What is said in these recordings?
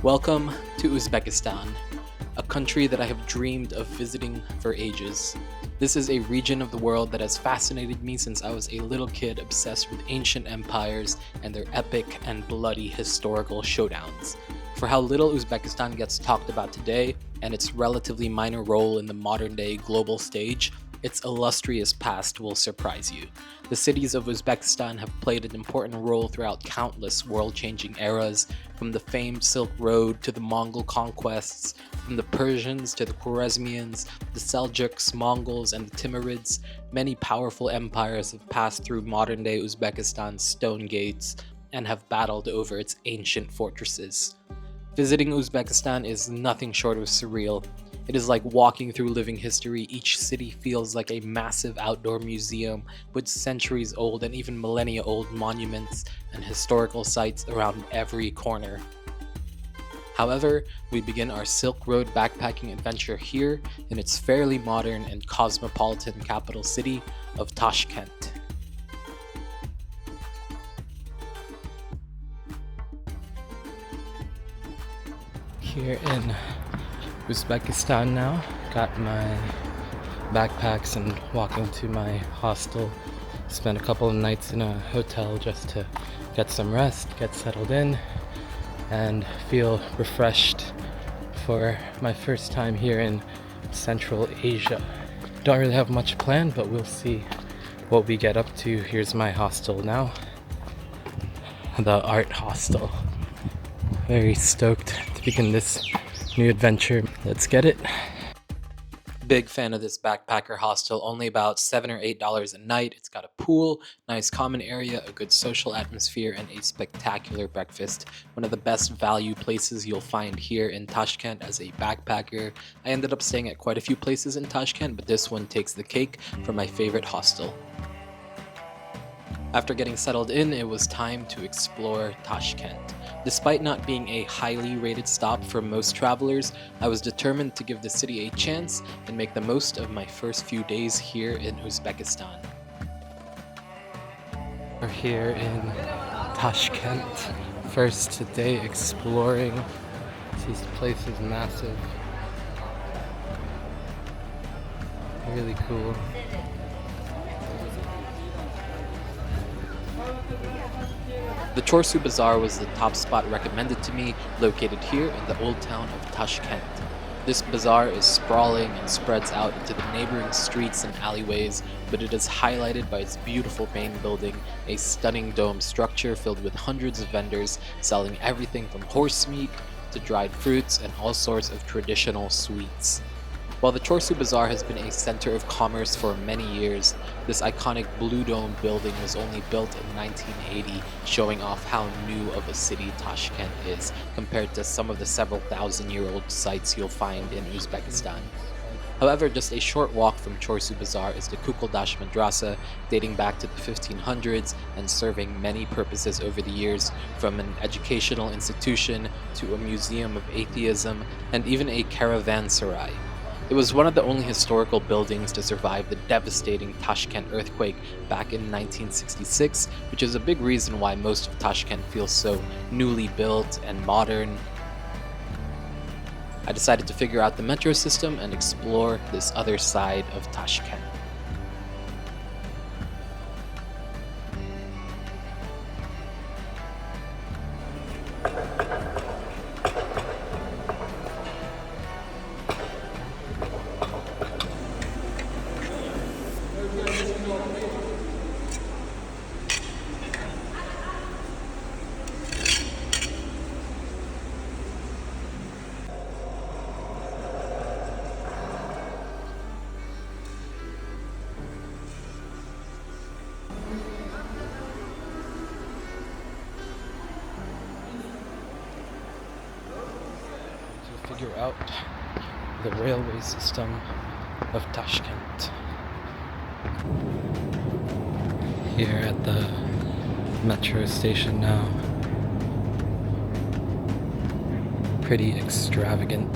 Welcome to Uzbekistan, a country that I have dreamed of visiting for ages. This is a region of the world that has fascinated me since I was a little kid obsessed with ancient empires and their epic and bloody historical showdowns. For how little Uzbekistan gets talked about today and its relatively minor role in the modern day global stage, its illustrious past will surprise you. The cities of Uzbekistan have played an important role throughout countless world-changing eras, from the famed Silk Road to the Mongol conquests, from the Persians to the Khwarezmians, the Seljuks, Mongols, and the Timurids. Many powerful empires have passed through modern-day Uzbekistan's stone gates and have battled over its ancient fortresses. Visiting Uzbekistan is nothing short of surreal. It is like walking through living history. Each city feels like a massive outdoor museum with centuries-old and even millennia-old monuments and historical sites around every corner. However, we begin our Silk Road backpacking adventure here in its fairly modern and cosmopolitan capital city of Tashkent. Here in Uzbekistan now, got my backpacks and walking to my hostel. Spent a couple of nights in a hotel just to get some rest, get settled in, and feel refreshed for my first time here in Central Asia. Don't really have much planned, but we'll see what we get up to. Here's my hostel now, the art hostel. Very stoked to begin this new adventure. Let's get it. Big fan of this backpacker hostel, only about $7 or $8 a night. It's got a pool, nice common area, a good social atmosphere, and a spectacular breakfast. One of the best value places you'll find here in Tashkent as a backpacker. I ended up staying at quite a few places in Tashkent, but this one takes the cake for my favorite hostel. After getting settled in, it was time to explore Tashkent. Despite not being a highly rated stop for most travelers, I was determined to give the city a chance and make the most of my first few days here in Uzbekistan. We're here in Tashkent. First day exploring. This place is massive. Really cool. The Chorsu Bazaar was the top spot recommended to me, located here in the old town of Tashkent. This bazaar is sprawling and spreads out into the neighboring streets and alleyways, but it is highlighted by its beautiful main building, a stunning dome structure filled with hundreds of vendors selling everything from horse meat to dried fruits and all sorts of traditional sweets. While the Chorsu Bazaar has been a center of commerce for many years, this iconic blue dome building was only built in 1980, showing off how new of a city Tashkent is compared to some of the several thousand-year-old sites you'll find in Uzbekistan. However, just a short walk from Chorsu Bazaar is the Kukuldash Madrasa, dating back to the 1500s and serving many purposes over the years, from an educational institution to a museum of atheism and even a caravanserai. It was one of the only historical buildings to survive the devastating Tashkent earthquake back in 1966, which is a big reason why most of Tashkent feels so newly built and modern. I decided to figure out the metro system and explore this other side of Tashkent. Figure out the railway system of Tashkent. Here at the metro station now. Pretty extravagant.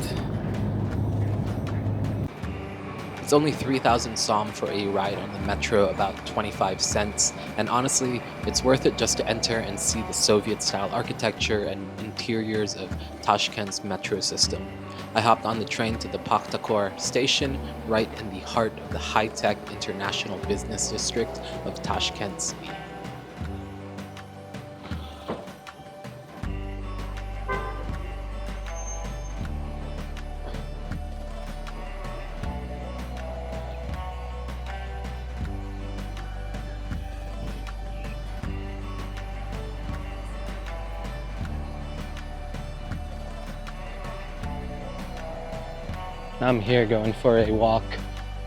It's only 3,000 som for a ride on the metro, about 25 cents, and honestly, it's worth it just to enter and see the Soviet-style architecture and interiors of Tashkent's metro system. I hopped on the train to the Pakhtakor station, right in the heart of the high-tech international business district of Tashkent City. I'm here going for a walk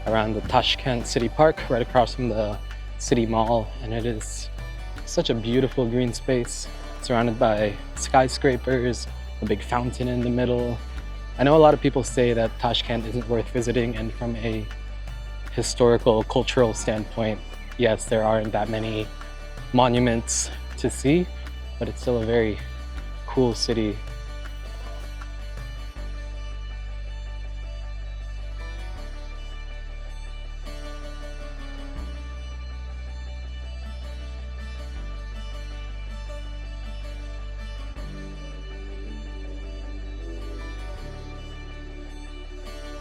around the Tashkent City Park, right across from the City Mall, and it is such a beautiful green space, surrounded by skyscrapers, a big fountain in the middle. I know a lot of people say that Tashkent isn't worth visiting, and from a historical, cultural standpoint, yes, there aren't that many monuments to see, but it's still a very cool city.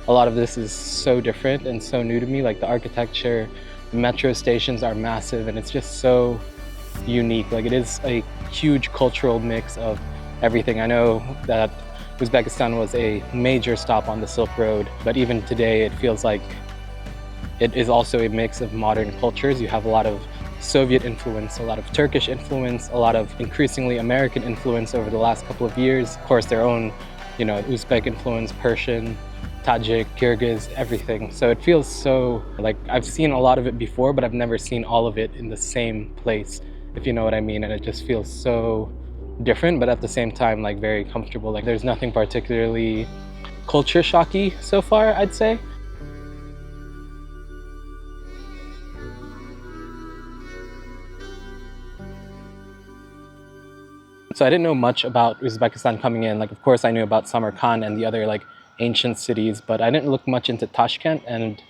A lot of this is so different and so new to me, like the architecture, the metro stations are massive, and it's just so unique. Like, it is a huge cultural mix of everything. I know that Uzbekistan was a major stop on the Silk Road, but even today it feels like it is also a mix of modern cultures. You have a lot of Soviet influence, a lot of Turkish influence, a lot of increasingly American influence over the last couple of years. Of course, their own, Uzbek influence, Persian, Tajik, Kyrgyz, everything. So it feels so, like, I've seen a lot of it before, but I've never seen all of it in the same place, if you know what I mean. And it just feels so different, but at the same time, like, very comfortable. Like, there's nothing particularly culture shocky so far, I'd say. So I didn't know much about Uzbekistan coming in. Like, of course, I knew about Samarkand and the other, like, ancient cities, but I didn't look much into Tashkent. And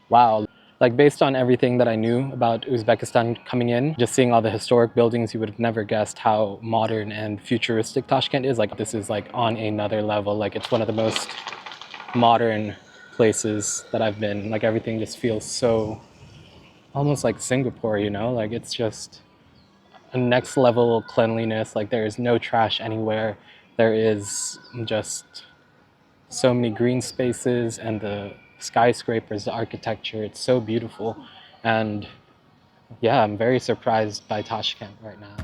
wow, like, based on everything that I knew about Uzbekistan coming in, just seeing all the historic buildings, you would have never guessed how modern and futuristic Tashkent is. Like, this is like on another level. Like, it's one of the most modern places that I've been. Like, everything just feels so almost like Singapore, like, it's just a next level cleanliness. Like, there is no trash anywhere. There is just so many green spaces, and the skyscrapers, the architecture, it's so beautiful. And yeah, I'm very surprised by Tashkent right now.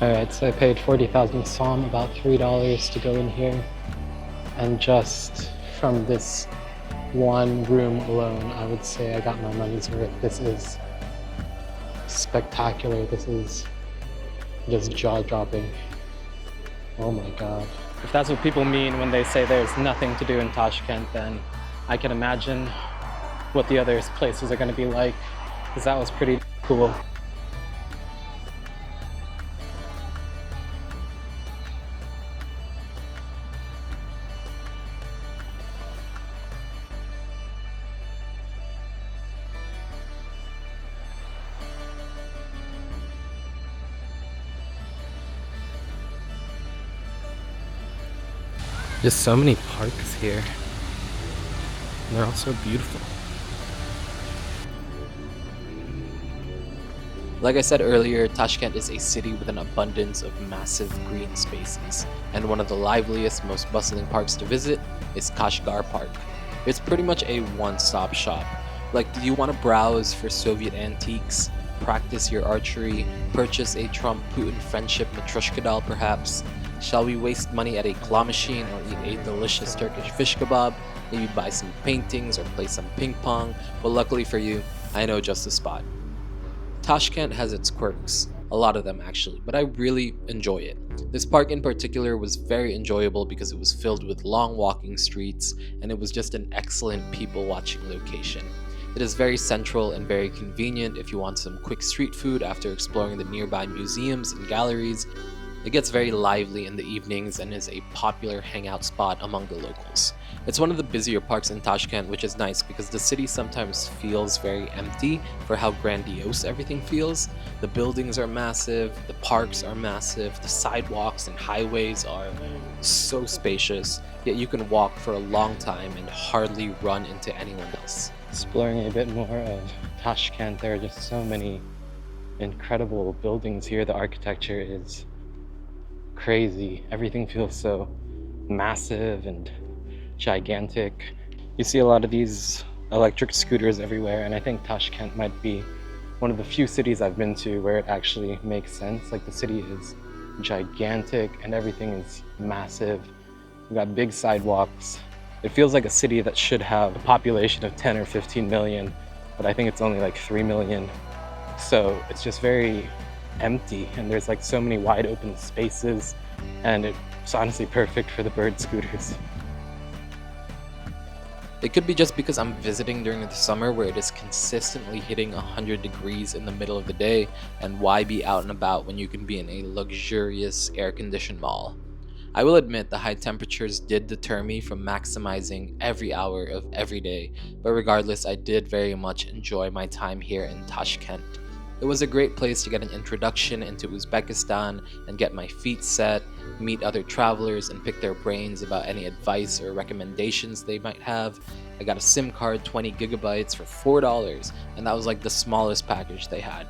Alright, so I paid 40,000 som, about $3 to go in here. And just from this one room alone, I would say I got my money's worth. This is spectacular. This is just jaw-dropping. Oh my god. If that's what people mean when they say there's nothing to do in Tashkent, then I can imagine what the other places are going to be like, because that was pretty cool. Just so many parks here. And they're all so beautiful. Like I said earlier, Tashkent is a city with an abundance of massive green spaces, and one of the liveliest, most bustling parks to visit is Kashgar Park. It's pretty much a one-stop shop. Like, do you want to browse for Soviet antiques, practice your archery, purchase a Trump-Putin friendship matryoshka doll perhaps? Shall we waste money at a claw machine or eat a delicious Turkish fish kebab? Maybe buy some paintings or play some ping pong? Well, luckily for you, I know just the spot. Tashkent has its quirks, a lot of them actually, but I really enjoy it. This park in particular was very enjoyable because it was filled with long walking streets and it was just an excellent people watching location. It is very central and very convenient if you want some quick street food after exploring the nearby museums and galleries. It gets very lively in the evenings and is a popular hangout spot among the locals. It's one of the busier parks in Tashkent, which is nice because the city sometimes feels very empty for how grandiose everything feels. The buildings are massive, the parks are massive, the sidewalks and highways are so spacious, yet you can walk for a long time and hardly run into anyone else. Exploring a bit more of Tashkent, there are just so many incredible buildings here. The architecture is crazy. Everything feels so massive and gigantic. You see a lot of these electric scooters everywhere, and I think Tashkent might be one of the few cities I've been to where it actually makes sense. Like, the city is gigantic and everything is massive. We've got big sidewalks. It feels like a city that should have a population of 10 or 15 million, but I think it's only like 3 million. So it's just very empty, and there's like so many wide open spaces, and it's honestly perfect for the bird scooters. It could be just because I'm visiting during the summer where it is consistently hitting 100 degrees in the middle of the day, and why be out and about when you can be in a luxurious air-conditioned mall? I will admit the high temperatures did deter me from maximizing every hour of every day, but regardless, I did very much enjoy my time here in Tashkent. It was a great place to get an introduction into Uzbekistan and get my feet set, meet other travelers and pick their brains about any advice or recommendations they might have. I got a SIM card, 20 gigabytes for $4, and that was like the smallest package they had.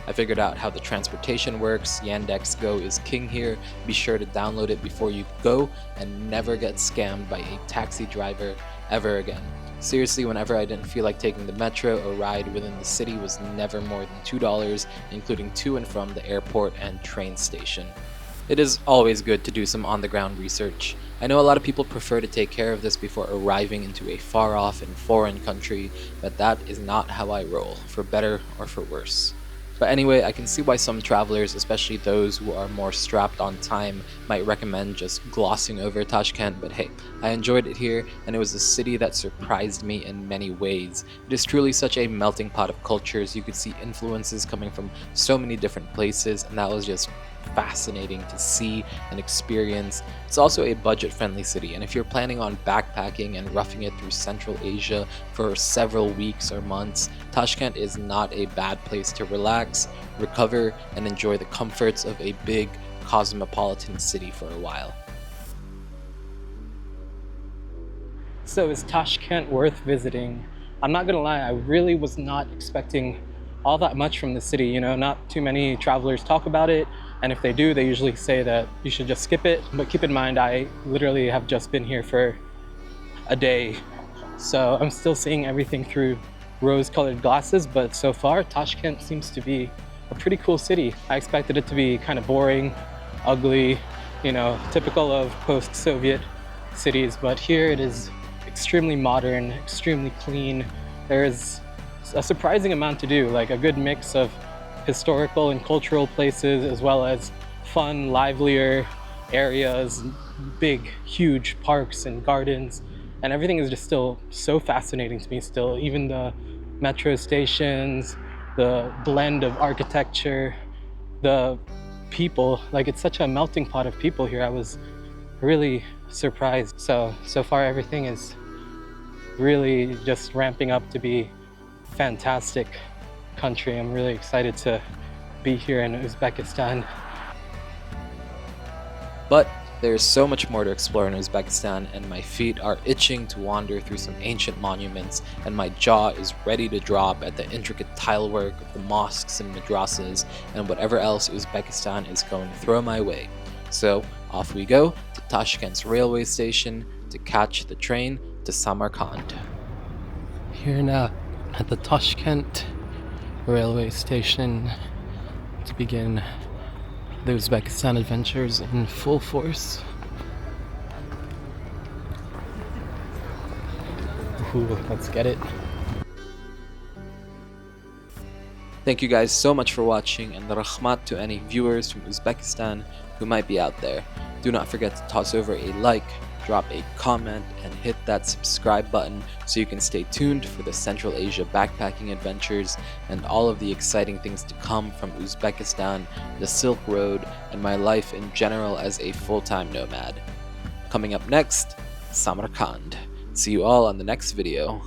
I figured out how the transportation works. Yandex Go is king here. Be sure to download it before you go and never get scammed by a taxi driver ever again. Seriously, whenever I didn't feel like taking the metro, a ride within the city was never more than $2, including to and from the airport and train station. It is always good to do some on-the-ground research. I know a lot of people prefer to take care of this before arriving into a far-off and foreign country, but that is not how I roll, for better or for worse. But anyway, I can see why some travelers, especially those who are more strapped on time, might recommend just glossing over Tashkent, but hey, I enjoyed it here, and it was a city that surprised me in many ways. It is truly such a melting pot of cultures. You could see influences coming from so many different places, and that was just fascinating to see and experience. It's also a budget-friendly city, and if you're planning on backpacking and roughing it through Central Asia for several weeks or months, Tashkent is not a bad place to relax, recover, and enjoy the comforts of a big cosmopolitan city for a while. So is Tashkent worth visiting? I'm not gonna lie, I really was not expecting all that much from the city. You know, not too many travelers talk about it, and if they do, they usually say that you should just skip it. But keep in mind, I literally have just been here for a day, so I'm still seeing everything through rose-colored glasses. But so far, Tashkent seems to be a pretty cool city. I expected it to be kind of boring, ugly, you know, typical of post-Soviet cities, but here it is extremely modern, extremely clean. There is a surprising amount to do, like a good mix of historical and cultural places, as well as fun, livelier areas, big, huge parks and gardens, and everything is just still so fascinating to me still. Even the metro stations, the blend of architecture, the people, like it's such a melting pot of people here. I was really surprised. So far everything is really just ramping up to be fantastic country. I'm really excited to be here in Uzbekistan. But there's so much more to explore in Uzbekistan, and my feet are itching to wander through some ancient monuments, and my jaw is ready to drop at the intricate tilework of the mosques and madrasas and whatever else Uzbekistan is going to throw my way. So off we go to Tashkent's railway station to catch the train to Samarkand. Here now at the Tashkent railway station to begin the Uzbekistan adventures in full force. Ooh, let's get it. Thank you guys so much for watching, and rahmat to any viewers from Uzbekistan who might be out there. Do not forget to toss over a like, drop a comment, and hit that subscribe button so you can stay tuned for the Central Asia backpacking adventures and all of the exciting things to come from Uzbekistan, the Silk Road, and my life in general as a full-time nomad. Coming up next, Samarkand. See you all on the next video.